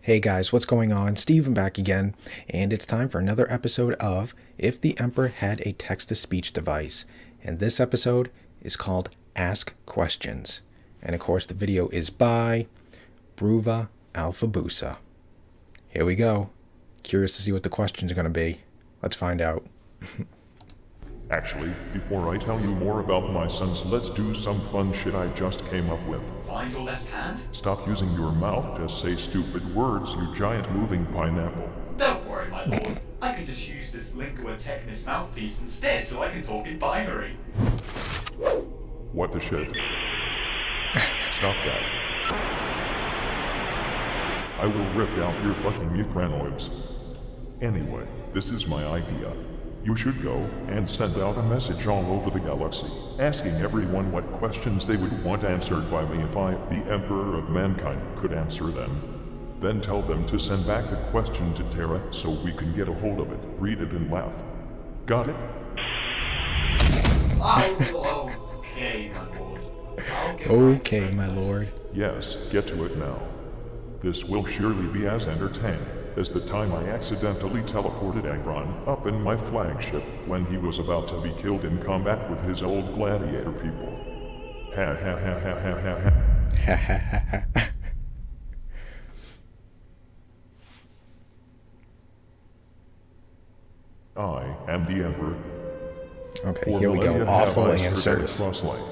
Hey guys, what's going on? Steven back again, and it's time for another episode of If the Emperor Had a Text-to-Speech Device. And this episode is called Ask Questions. And of course, the video is by Bruva Alphabusa. Here we go. Curious to see what the questions are going to be. Let's find out. Actually, before I tell you more about my sons, let's do some fun shit I just came up with. Find your left hand? Stop using your mouth to say stupid words, you giant moving pineapple. Don't worry, my lord. I can just use this lingua technis mouthpiece instead so I can talk in binary. What the shit? Stop that. I will rip out your fucking mucranoids. Anyway, this is my idea. You should go and send out a message all over the galaxy, asking everyone what questions they would want answered by me if I, the Emperor of Mankind, could answer them. Then tell them to send back the question to Terra so we can get a hold of it, read it, and laugh. Got it? Oh, okay, my lord. I'll get Okay, my lord. Yes, get to it now. This will surely be as entertaining as the time I accidentally teleported Agron up in my flagship when he was about to be killed in combat with his old gladiator people. Ha ha ha ha ha ha ha. Ha ha ha ha. I am the Emperor. Okay, For here we go. millennia have Awful I striven answers. across life,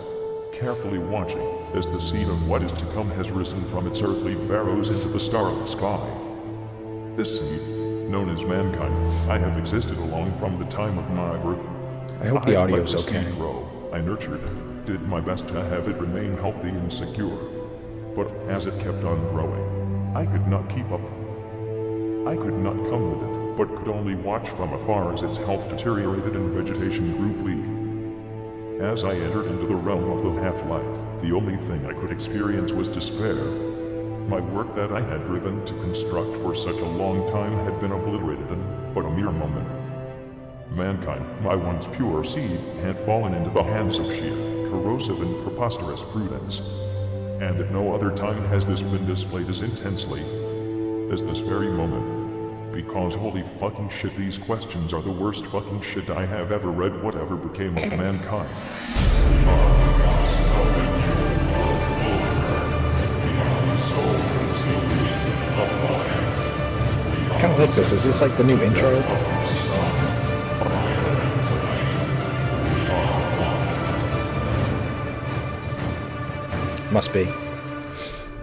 carefully watching as the seed of what is to come has risen from its earthly barrows into the starlit sky. This seed, known as mankind, I have existed along from the time of my birth. I hope the I audio's let the okay. seed grow. I nurtured it, did my best to have it remain healthy and secure. But as it kept on growing, I could not keep up. I could not come with it, but could only watch from afar as its health deteriorated and vegetation grew bleak. As I entered into the realm of the half-life, the only thing I could experience was despair. My work that I had driven to construct for such a long time had been obliterated in but a mere moment. Mankind, my once pure seed, had fallen into the hands of sheer, corrosive and preposterous prudence. And at no other time has this been displayed as intensely as this very moment. Because holy fucking shit, these questions are the worst fucking shit I have ever read. Whatever became of mankind? I kind of like this. Is this like the new intro? Must be.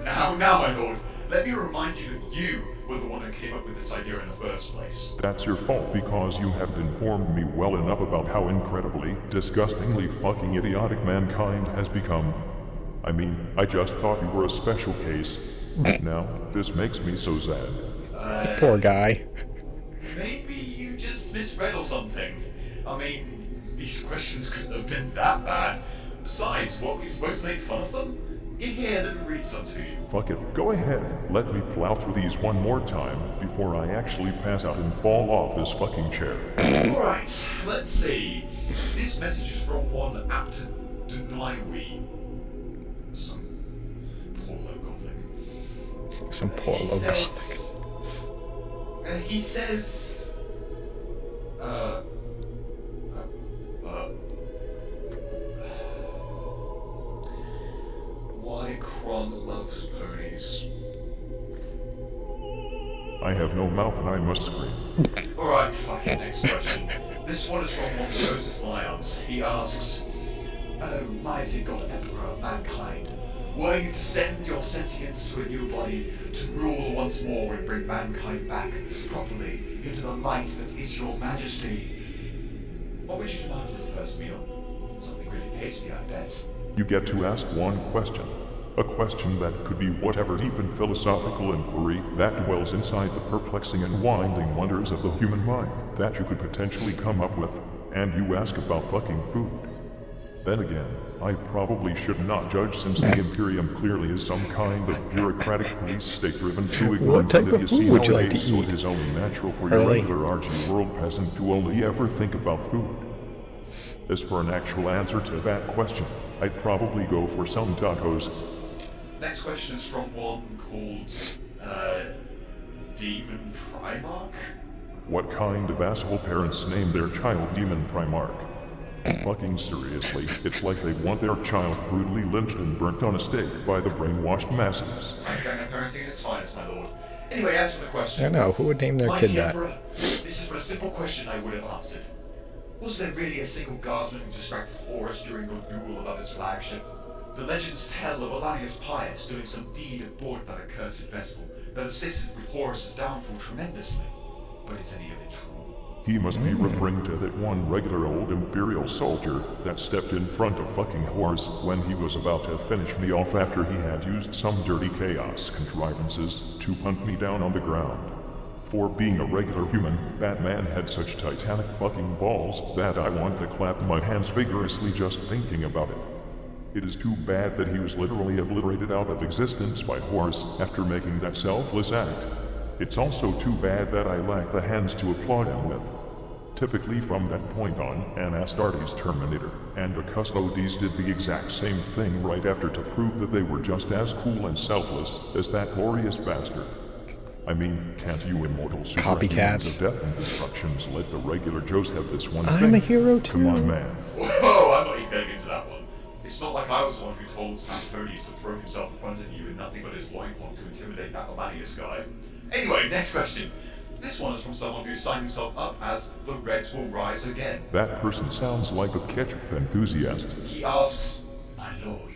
Now, my lord, let me remind you that you were the one who came up with this idea in the first place. That's your fault because you haven't informed me well enough about how incredibly, disgustingly fucking idiotic mankind has become. I mean, I just thought you were a special case. Now, this makes me so sad. Poor guy. Maybe you just misread or something. I mean, these questions couldn't have been that bad. Besides, what were we supposed to make fun of them? Here, let me read some to you. Fuck it, go ahead. Let me plow through these one more time before I actually pass out and fall off this fucking chair. Alright, let's see. This message is from one Apta Denaiwi. Some poor low Some poor He low says... he says... Why Kron loves ponies. I have no mouth and I must scream. Alright, fucking next question. This one is from one Joseph Lyons. He asks, "Oh, mighty God, Emperor of mankind, were you to send your sentience to a new body to rule once more and bring mankind back properly into the light that is your majesty, what would you demand as the first meal? Something really tasty, I bet." You get to ask one question. A question that could be whatever deep and philosophical inquiry that dwells inside the perplexing and winding wonders of the human mind that you could potentially come up with, and you ask about fucking food. Then again, I probably should not judge since the Imperium clearly is some kind of bureaucratic police state driven to ignore What type of idiocy food would you like to nowadays, so eat? it is only natural for your Really? regular argy world peasant to only ever think about food. As for an actual answer to that question, I'd probably go for some tacos. Next question is from one called, Demon Primarch? What kind of asshole parents name their child Demon Primarch? Fucking seriously, it's like they want their child brutally lynched and burnt on a stake by the brainwashed masses. Gang parenting at its finest, my lord. Anyway, as for the question... I know, who would name their Mighty kid that? Emperor, this is but a simple question I would have answered. Was there really a single guardsman who distracted Horus during your duel above his flagship? The legends tell of Olanius Pius doing some deed aboard that accursed vessel that assisted with Horus's downfall tremendously. But is any of it true? He must be referring to that one regular old Imperial soldier that stepped in front of fucking Horus when he was about to finish me off after he had used some dirty chaos contrivances to hunt me down on the ground. For being a regular human, Batman had such titanic fucking balls that I want to clap my hands vigorously just thinking about it. It is too bad that he was literally obliterated out of existence by Horus after making that selfless act. It's also too bad that I lack the hands to applaud him with. Typically from that point on, an Astartes Terminator and a Custodes did the exact same thing right after to prove that they were just as cool and selfless as that glorious bastard. I mean, can't you immortal Copycats. superhumans of death and destructions let the regular Joes have this one thing? I'm a hero too. Come on, man. Whoa, I'm not even getting into that one. It's not like I was the one who told Sanctorius to throw himself in front of you with nothing but his loincloth to intimidate that Olanius guy. Anyway, next question. This one is from someone who signed himself up as The Reds Will Rise Again. That person sounds like a ketchup enthusiast. He asks, my lord,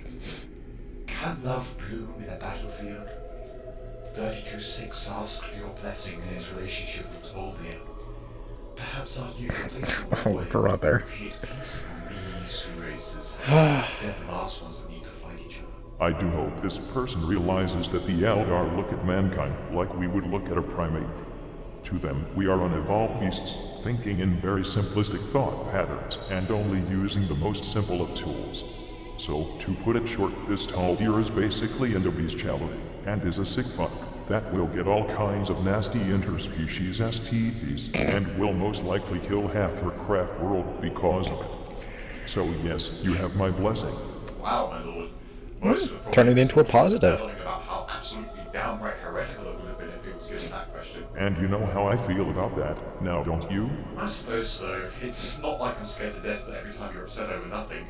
can love bloom in a battlefield? 32-6 asks for your blessing in his relationship with Toldia. Perhaps after you complete your Oh, brother. create peace among these two races. They're the last ones that need to fight each other. I do hope this person realizes that the Eldar look at mankind like we would look at a primate. To them, we are unevolved beasts, thinking in very simplistic thought patterns, and only using the most simple of tools. So, to put it short, this Taldir is basically an obese challery, and is a sick fuck that will get all kinds of nasty interspecies STDs, and will most likely kill half her craft world because of it. So yes, you have my blessing. Wow, my lord. Most would Turn it probably into a be positive. babbling about how absolutely downright heretical it would have been if it was given that question. And you know how I feel about that, now don't you? I suppose so. It's not like I'm scared to death that every time you're upset over nothing.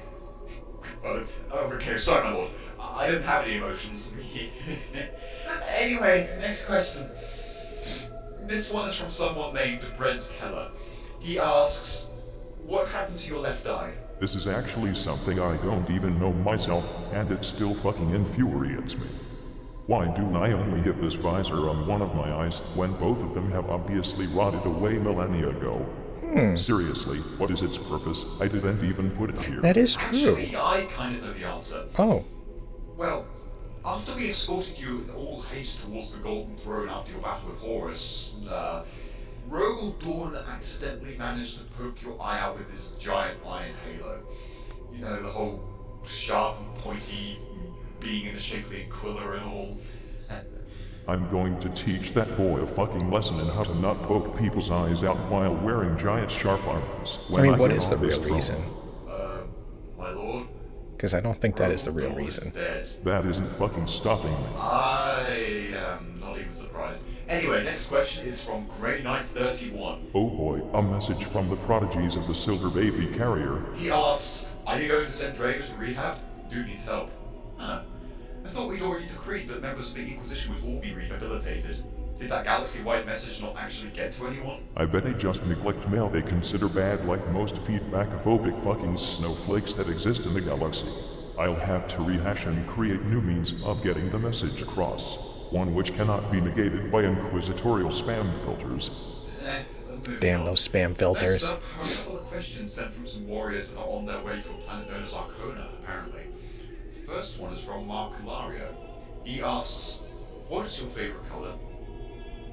Okay, sorry, my lord. I didn't have any emotions. Anyway, next question. This one is from someone named Brent Keller. He asks, what happened to your left eye? This is actually something I don't even know myself, and it still fucking infuriates me. Why do I only hit this visor on one of my eyes when both of them have obviously rotted away millennia ago? Seriously, what is its purpose? I didn't even put it here. That is true. Actually, I kind of know the answer. Oh, Well, after we escorted you in all haste towards the Golden Throne after your battle with Horus, Rogel Dawn accidentally managed to poke your eye out with his giant iron halo. You know, the whole sharp and pointy being in the shape of the Aquila and all. I'm going to teach that boy a fucking lesson in how to not poke people's eyes out while wearing giant sharp arms. I mean, what get is the on this real throne. reason? My lord, Because I don't think that is the real Rogel Dawn reason. is dead. That isn't fucking stopping me. I am not even surprised. Anyway, next question is from Grey Knight 31. Oh boy, a message from the prodigies of the Silver Baby Carrier. He asks, are you going to send Drago to rehab? Dude needs help. Huh. I thought we'd already decreed that members of the Inquisition would all be rehabilitated. Did that galaxy-wide message not actually get to anyone? I bet they just neglect mail they consider bad like most feedback-phobic fucking snowflakes that exist in the galaxy. I'll have to rehash and create new means of getting the message across. One which cannot be negated by inquisitorial spam filters. Moving Damn on. those spam filters. Next up, are a couple of questions sent from some warriors that are on their way to a planet known as Arcona, apparently. The first one is from Mark Ilario. He asks, what is your favorite color?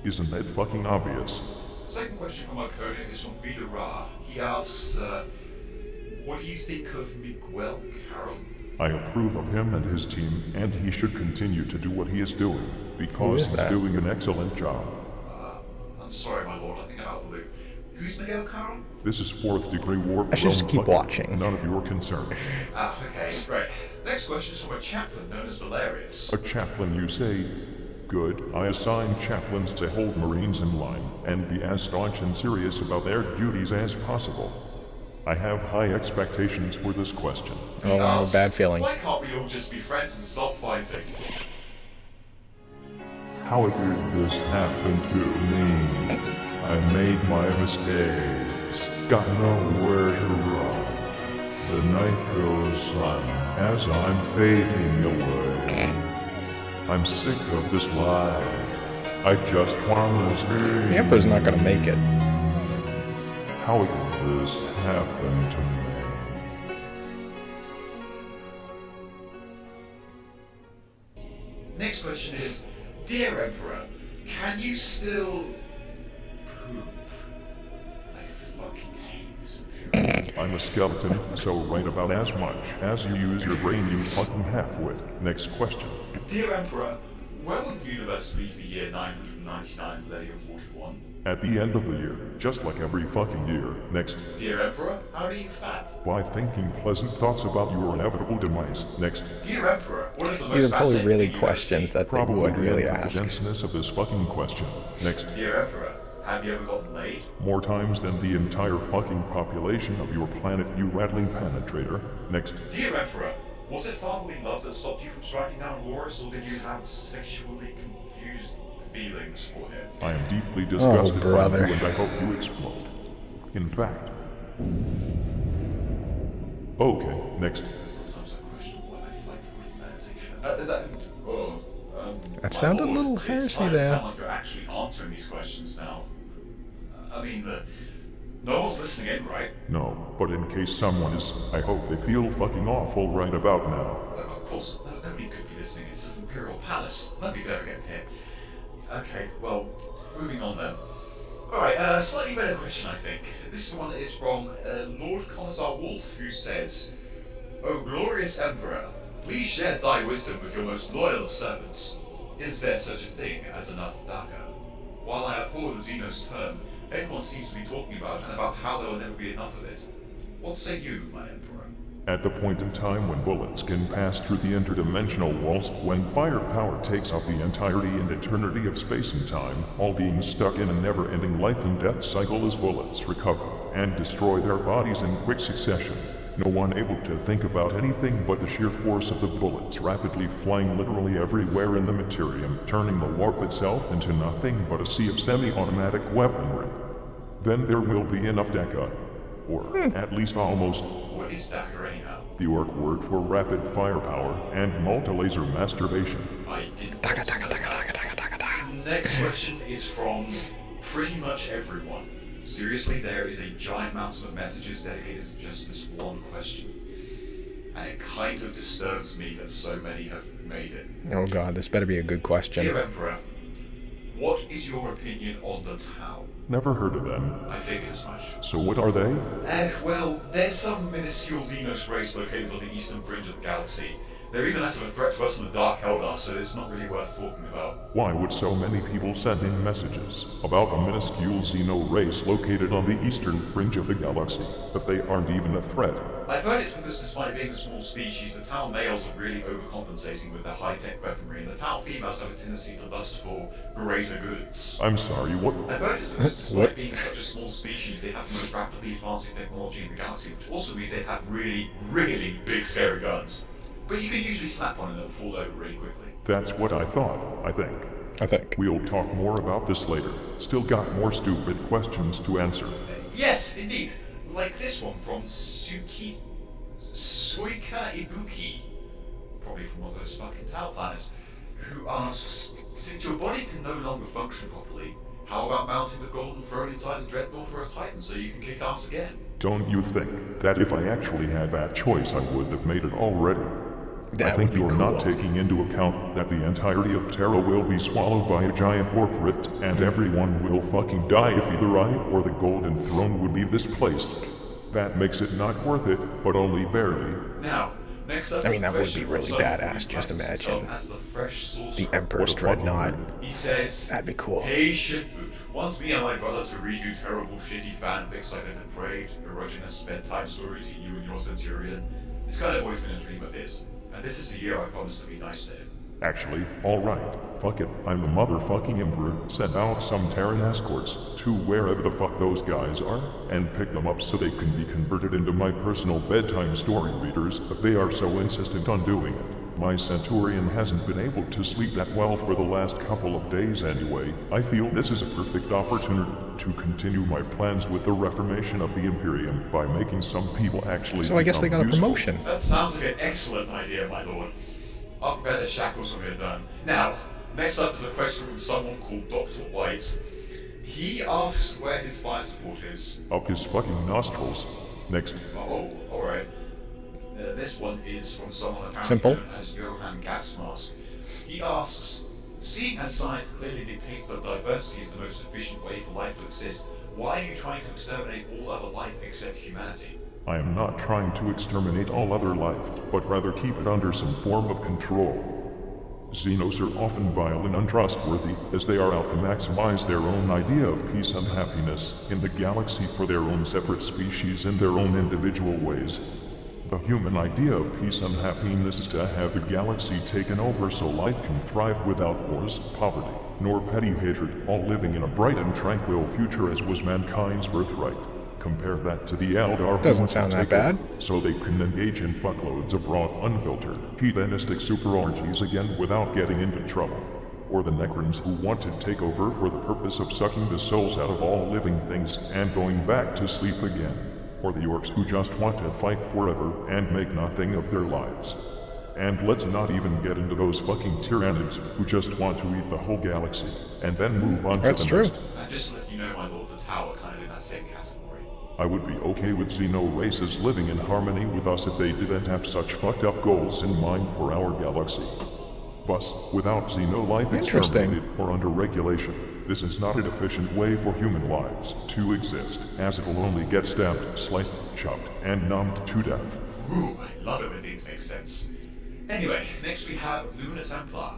Isn't that fucking obvious? The second question from Arcona is from Vida Ra. He asks, what do you think of Miguel Caron? I approve of him and his team, and he should continue to do what he is doing, Who because is he's that? doing an excellent job. I'm sorry, my lord, I think I'm out of the loop. Who's Miguel Caron? This is fourth degree warp. I should just realm keep fucking watching. None of your concern. Okay, right. Next question is from a chaplain known as Valerius. A chaplain, you say? Good, I assign chaplains to hold Marines in line and be as staunch and serious about their duties as possible. I have high expectations for this question. Oh, I have a bad feeling. Why can't we all just be friends and stop fighting? How did this happen to me? I made my mistakes, got nowhere to run. The night goes on as I'm fading away. I'm sick of this life. I just want to stay. The Emperor's not gonna make it. How did this happen to me? Next question is, Dear Emperor, can you still poop? I fucking hate this appearance. I'm a skeleton, so write about as much as you use your brain, you fucking halfwit. Next question. Dear Emperor, where will the universe leave the year 999 Millennium 41? At the end of the year, just like every fucking year. Next. Dear Emperor, how do you fat? By thinking pleasant thoughts about your inevitable demise. Next. Dear Emperor, what is the most These are probably fascinating really thing you've ever questions seen? that they Probably would really the ask. denseness of this fucking question. Next. Dear Emperor, have you ever gotten laid? More times than the entire fucking population of your planet, you rattling penetrator. Next. Dear Emperor, was it fatherly love that stopped you from striking down Horus, or did you have sexually confused feelings for him? I am deeply disgusted by brother. you and I hope you explode. In fact. Okay, next. Sometimes I question why I fight for humanity. That sounded a my little lord, heresy it's starting to there. sound like you're actually answering these questions now. I mean, no one's listening in, right? No, but in case someone is, I hope they feel fucking awful right about now. Of course, nobody could be listening. It's this Imperial Palace. Nobody better get in here. Okay, well, moving on then. Alright, slightly better question, I think. This one is from Lord Commissar Wolf, who says, O glorious Emperor, please share thy wisdom with your most loyal servants. Is there such a thing as an Daka? While I abhor the Xenos term, everyone seems to be talking about and about how there will never be enough of it. What say you, my Emperor? At the point in time when bullets can pass through the interdimensional walls, when firepower takes up the entirety and eternity of space and time, all being stuck in a never-ending life and death cycle as bullets recover and destroy their bodies in quick succession. No one able to think about anything but the sheer force of the bullets rapidly flying literally everywhere in the Materium, turning the warp itself into nothing but a sea of semi-automatic weaponry. Then there will be enough Deka, or at least almost. What is Daka anyhow? The orc word for rapid firepower and multi-laser masturbation. I didn't. Daka, daka, daka, daka, daka, daka, daka. Next question is from pretty much everyone. Seriously, there is a giant mountain of messages dedicated to just this one question. And it kind of disturbs me that so many have made it. Oh god, this better be a good question. Dear Emperor, what is your opinion on the Tau? Never heard of them. I figured as much. So what are they? Well, there's some minuscule Xenos race located on the eastern fringe of the galaxy. They're even less of a threat to us than the Dark Eldar, so it's not really worth talking about. Why would so many people send in messages about a minuscule Xeno race located on the eastern fringe of the galaxy, if they aren't even a threat? I've heard it's because despite being a small species, the Tau males are really overcompensating with their high-tech weaponry, and the Tau females have a tendency to lust for greater goods. I'm sorry, what? I've heard it's because despite being such a small species, they have the most rapidly advancing technology in the galaxy, which also means they have really, really big scary guns. But you can usually snap one and it'll fall over really quickly. That's what I thought, I think. We'll talk more about this later. Still got more stupid questions to answer. Yes, indeed. Like this one from Suika Ibuki, probably from one of those fucking Tau planets, who asks, since your body can no longer function properly, how about mounting the golden throne inside the Dreadnought or a Titan so you can kick ass again? Don't you think that if I actually had that choice, I would have made it already? That I think would be you're cool. not taking into account that the entirety of Terra will be swallowed by a giant warp rift, and everyone will fucking die if either I or the Golden Throne would leave this place. That makes it not worth it, but only barely. Now, next up I mean, that would is a be question really from someone badass, who just finds imagine. himself as the fresh sorcerer. The Emperor's What a fucking Dreadnought. nerd. He says, That'd be cool. Hey shitboot, want me and my brother to read you terrible shitty fanfics like the depraved, erogenous bedtime stories to you and your centurion? It's kind of always been a dream of his, and this is the year I promised to be nice to him. Actually, alright. Fuck it. I'm the motherfucking Emperor. Send out some Terran escorts to wherever the fuck those guys are, and pick them up so they can be converted into my personal bedtime story readers if they are so insistent on doing it. My Centurion hasn't been able to sleep that well for the last couple of days anyway. I feel this is a perfect opportunity to continue my plans with the reformation of the Imperium by making some people actually So I guess they got a become useful. promotion. That sounds like an excellent idea, my lord. I'll prepare the shackles when we're done. Now, next up is a question from someone called Dr. White. He asks where his fire support is. Up his fucking nostrils. Next. Oh, alright. This one is from someone apparently Simple. known as Johann Gasmask. He asks, seeing as science clearly dictates that diversity is the most efficient way for life to exist, why are you trying to exterminate all other life except humanity? I am not trying to exterminate all other life, but rather keep it under some form of control. Xenos are often vile and untrustworthy, as they are out to maximize their own idea of peace and happiness in the galaxy for their own separate species in their own individual ways. The human idea of peace and happiness is to have the galaxy taken over so life can thrive without wars, poverty, nor petty hatred, all living in a bright and tranquil future as was mankind's birthright. Compare that to the Eldar who Doesn't want to sound that take bad. over so they can engage in fuckloads of raw, unfiltered, hedonistic super orgies again without getting into trouble. Or the Necrons who want to take over for the purpose of sucking the souls out of all living things and going back to sleep again. Or the Orcs who just want to fight forever and make nothing of their lives. And let's not even get into those fucking Tyranids who just want to eat the whole galaxy and then move on That's to the true. next. And just to let you know, my lord, the Tower kind of in that same category. I would be okay with Xeno races living in harmony with us if they didn't have such fucked up goals in mind for our galaxy. But without Xeno life Interesting. exterminated or under regulation, this is not an efficient way for human lives to exist, as it will only get stabbed, sliced, chopped, and numbed to death. Ooh, I love it when things make sense. Anyway, next we have Luna Templar.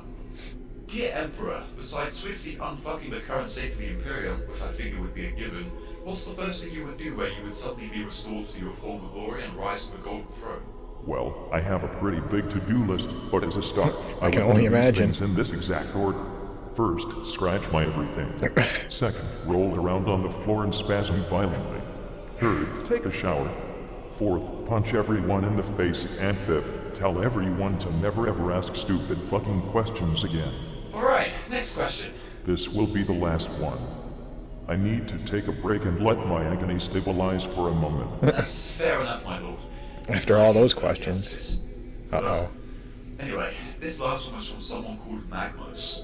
Dear Emperor, besides swiftly unfucking the current state of the Imperium, which I figure would be a given, what's the first thing you would do where you would suddenly be restored to your former glory and rise to the Golden Throne? Well, I have a pretty big to-do list, but as a start, I can would only do these imagine. things in this exact order. First, scratch my everything. Second, roll around on the floor and spasm violently. Third, take a shower. Fourth, punch everyone in the face. And fifth, tell everyone to never ever ask stupid fucking questions again. Alright, next question. This will be the last one. I need to take a break and let my agony stabilize for a moment. That's fair enough, my lord. After all those questions. Uh-oh. Anyway, this last one was from someone called Magmos.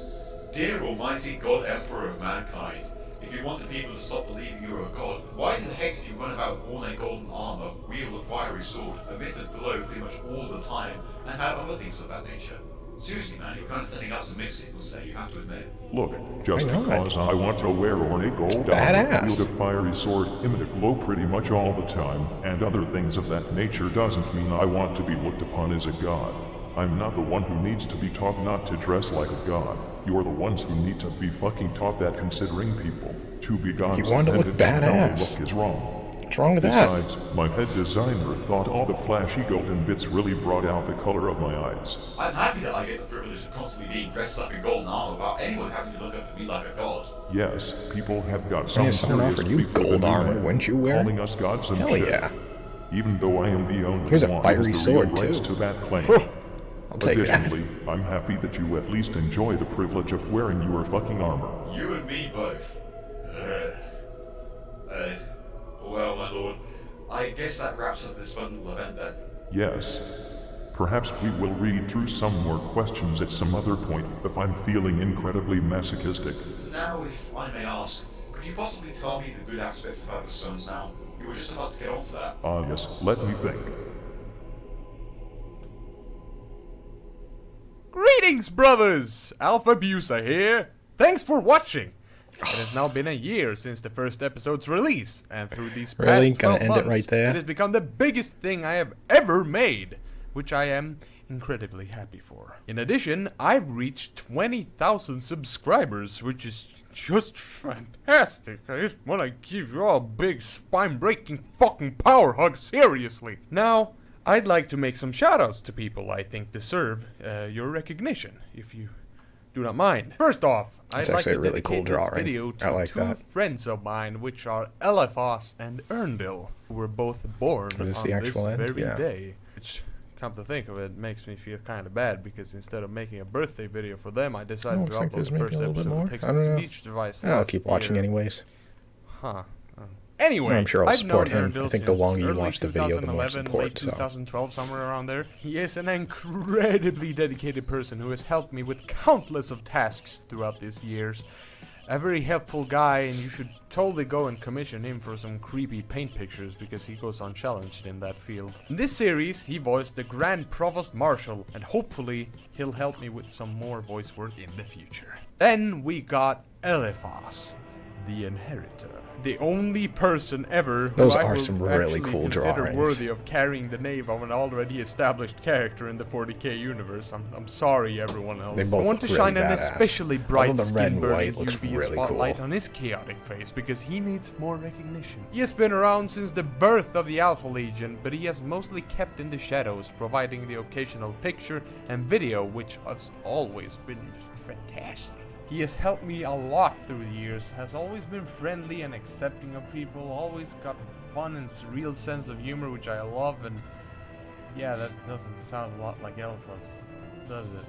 Dear Almighty God Emperor of mankind, if you wanted people to stop believing you were a god, why the heck did you run about worn a golden armor, wield a fiery sword, emit a glow pretty much all the time, and have other things of that nature? Seriously, man, you're kind of sending out some mixed signals there, you have to admit. Look, just Why not? because I want to wear ornate gold armor, badass. wield a fiery sword, emit a glow pretty much all the time, and other things of that nature doesn't mean I want to be looked upon as a god. I'm not the one who needs to be taught not to dress like a god. You're the ones who need to be fucking taught that considering people to be gods You want to look dependent on how they badass. look is wrong. What's wrong with that? Besides, my head designer thought all the flashy golden bits really brought out the color of my eyes. I'm happy that I get the privilege of constantly being dressed up in golden armor without anyone having to look up at me like a god. Yes, people have got Hey, some if someone serious offered you beef with gold the new armor, man, wouldn't you wear it? calling us gods and Hell shit. yeah. Even though I am the only Here's a one fiery with the real sword, rights too. to that claim. I'll take that. Additionally, I'm happy that you at least enjoy the privilege of wearing your fucking armor. You and me both. Well, my lord, I guess that wraps up this fun little event then. Yes. Perhaps we will read through some more questions at some other point if I'm feeling incredibly masochistic. Now, if I may ask, could you possibly tell me the good aspects about the Suns now? You were just about to get onto that. Ah yes, let me think. Greetings, brothers! Alpha Busa here. Thanks for watching. It has now been a year since the first episode's release, and through these past Really? 12 Gonna end months, it right there? it has become the biggest thing I have ever made, which I am incredibly happy for. In addition, I've reached 20,000 subscribers, which is just fantastic. I just want to give you all a big spine-breaking fucking power hug, seriously. Now, I'd like to make some shoutouts to people I think deserve your recognition, if you do not mind. First off, That's I'd like actually to a really dedicate cool this drawing. video I to like two that. friends of mine, which are Eliphas and Erndil, who were both born Is this on the this actual end? very Yeah. day. Which, come to think of it, makes me feel kind of bad, because instead of making a birthday video for them, I decided to looks like upload there's the maybe first a little bit episode more. of I don't know. text-to-speech device. I'll last keep watching year. anyways. Huh. Anyway, I'm sure I'll I've support known him. Erndil I think the since longer you early watch the video, the more 2011, support, late so. 2012, somewhere around there. He is an incredibly dedicated person who has helped me with countless of tasks throughout these years. A very helpful guy, and you should totally go and commission him for some creepy paint pictures, because he goes unchallenged in that field. In this series, he voiced the Grand Provost Marshal, and hopefully he'll help me with some more voice work in the future. Then we got Eliphas, the Inheritor. The only person ever who Those I are will some really actually cool consider drawings. worthy of carrying the name of an already established character in the 40k universe. I'm sorry, everyone else. They I both want to look shine really an badass. especially bright Although the red and skin-burning white looks UV really spotlight cool. on his chaotic face, because he needs more recognition. He has been around since the birth of the Alpha Legion, but he has mostly kept in the shadows, providing the occasional picture and video, which has always been just fantastic. He has helped me a lot through the years, has always been friendly and accepting of people, always got a fun and surreal sense of humor, which I love, and yeah, that doesn't sound a lot like Eliphas, does it?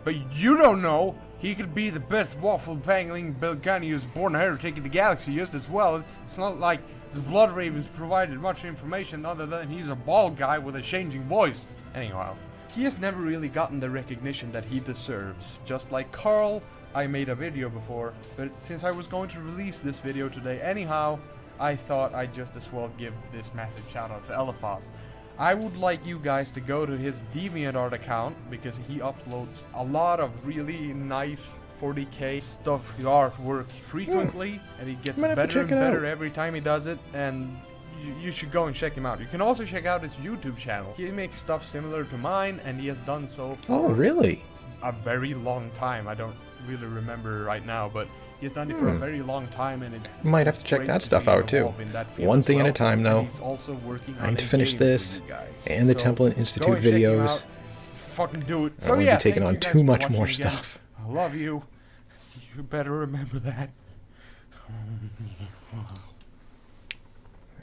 But you don't know! He could be the best waffle-pangling Belgani who's born heretic in the galaxy just as well. It's not like the Blood Ravens provided much information other than he's a bald guy with a changing voice. Anyhow, he has never really gotten the recognition that he deserves. Just like Carl, I made a video before, but since I was going to release this video today anyhow, I thought I'd just as well give this massive shout out to Eliphas. I would like you guys to go to his DeviantArt account, because he uploads a lot of really nice 40k stuff, artwork frequently, and he gets Might have to better and check it better out. every time he does it, and you should go and check him out. You can also check out his YouTube channel. He makes stuff similar to mine, and he has done so for Oh, really? a very long time. I don't really remember right now, but he's done it for a very long time, and it Might have to check great that see stuff him out too. evolve in that field One as thing at a well, time, and though. he's also working I on need to a finish game for this you guys. and the So, Temple go Institute and check him videos. out. Fucking do it. I So won't be yeah, taking thank on you guys too for much watching more again. stuff. I love you. You better remember that.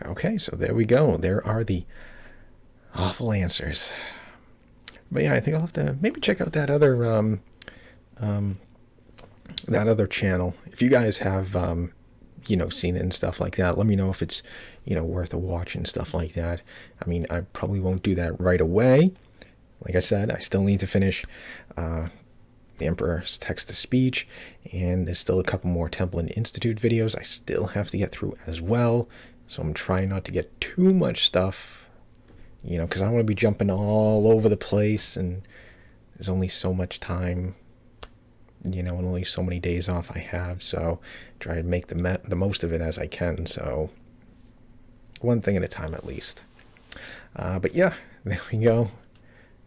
Okay, so there we go. There are the awful answers. But yeah, I think I'll have to maybe check out that other channel. If you guys have seen it and stuff like that, let me know if it's worth a watch and stuff like that. I mean, I probably won't do that right away. Like I said, I still need to finish the Emperor's text-to-speech, and there's still a couple more Temple and Institute videos I still have to get through as well. So I'm trying not to get too much stuff, because I don't want to be jumping all over the place, and there's only so much time, and only so many days off I have, so try to make the most of it as I can, so one thing at a time at least. But yeah, there we go.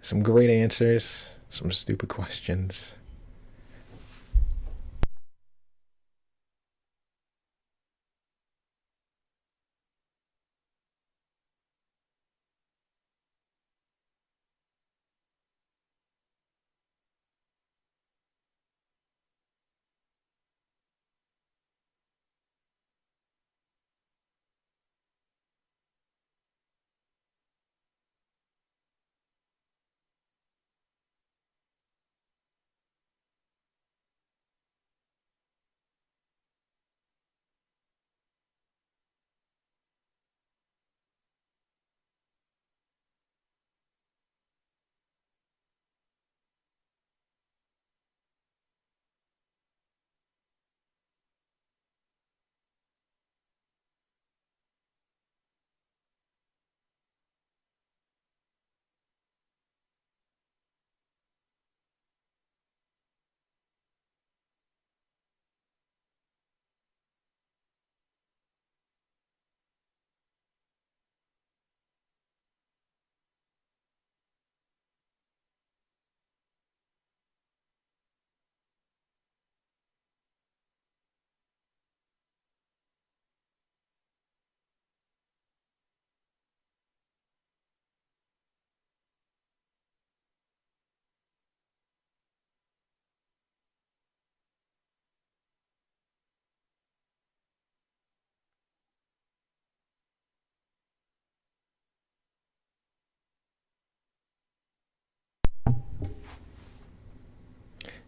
Some great answers, some stupid questions.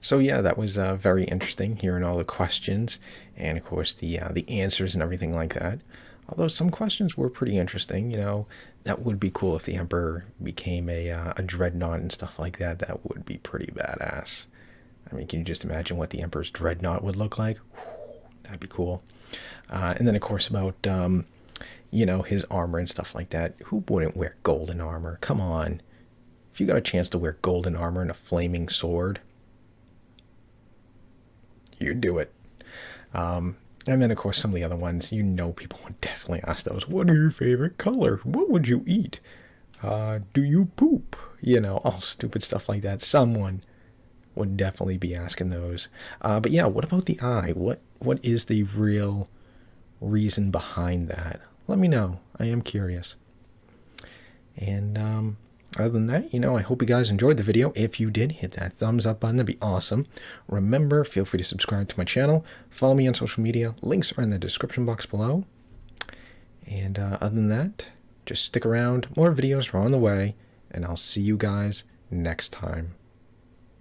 So yeah, that was very interesting hearing all the questions and of course the answers and everything like that. Although some questions were pretty interesting, that would be cool if the Emperor became a dreadnought and stuff like that. That would be pretty badass. I mean, can you just imagine what the Emperor's dreadnought would look like? That'd be cool. And then of course about his armor and stuff like that. Who wouldn't wear golden armor? Come on. If you got a chance to wear golden armor and a flaming sword, you'd do it. And then, of course, some of the other ones, people would definitely ask those. What are your favorite color? What would you eat? Do you poop? All stupid stuff like that. Someone would definitely be asking those. But yeah, what about the eye? What is the real reason behind that? Let me know. I am curious. And other than that, I hope you guys enjoyed the video. If you did, hit that thumbs up button. That'd be awesome. Remember, feel free to subscribe to my channel. Follow me on social media. Links are in the description box below. And other than that, just stick around. More videos are on the way. And I'll see you guys next time.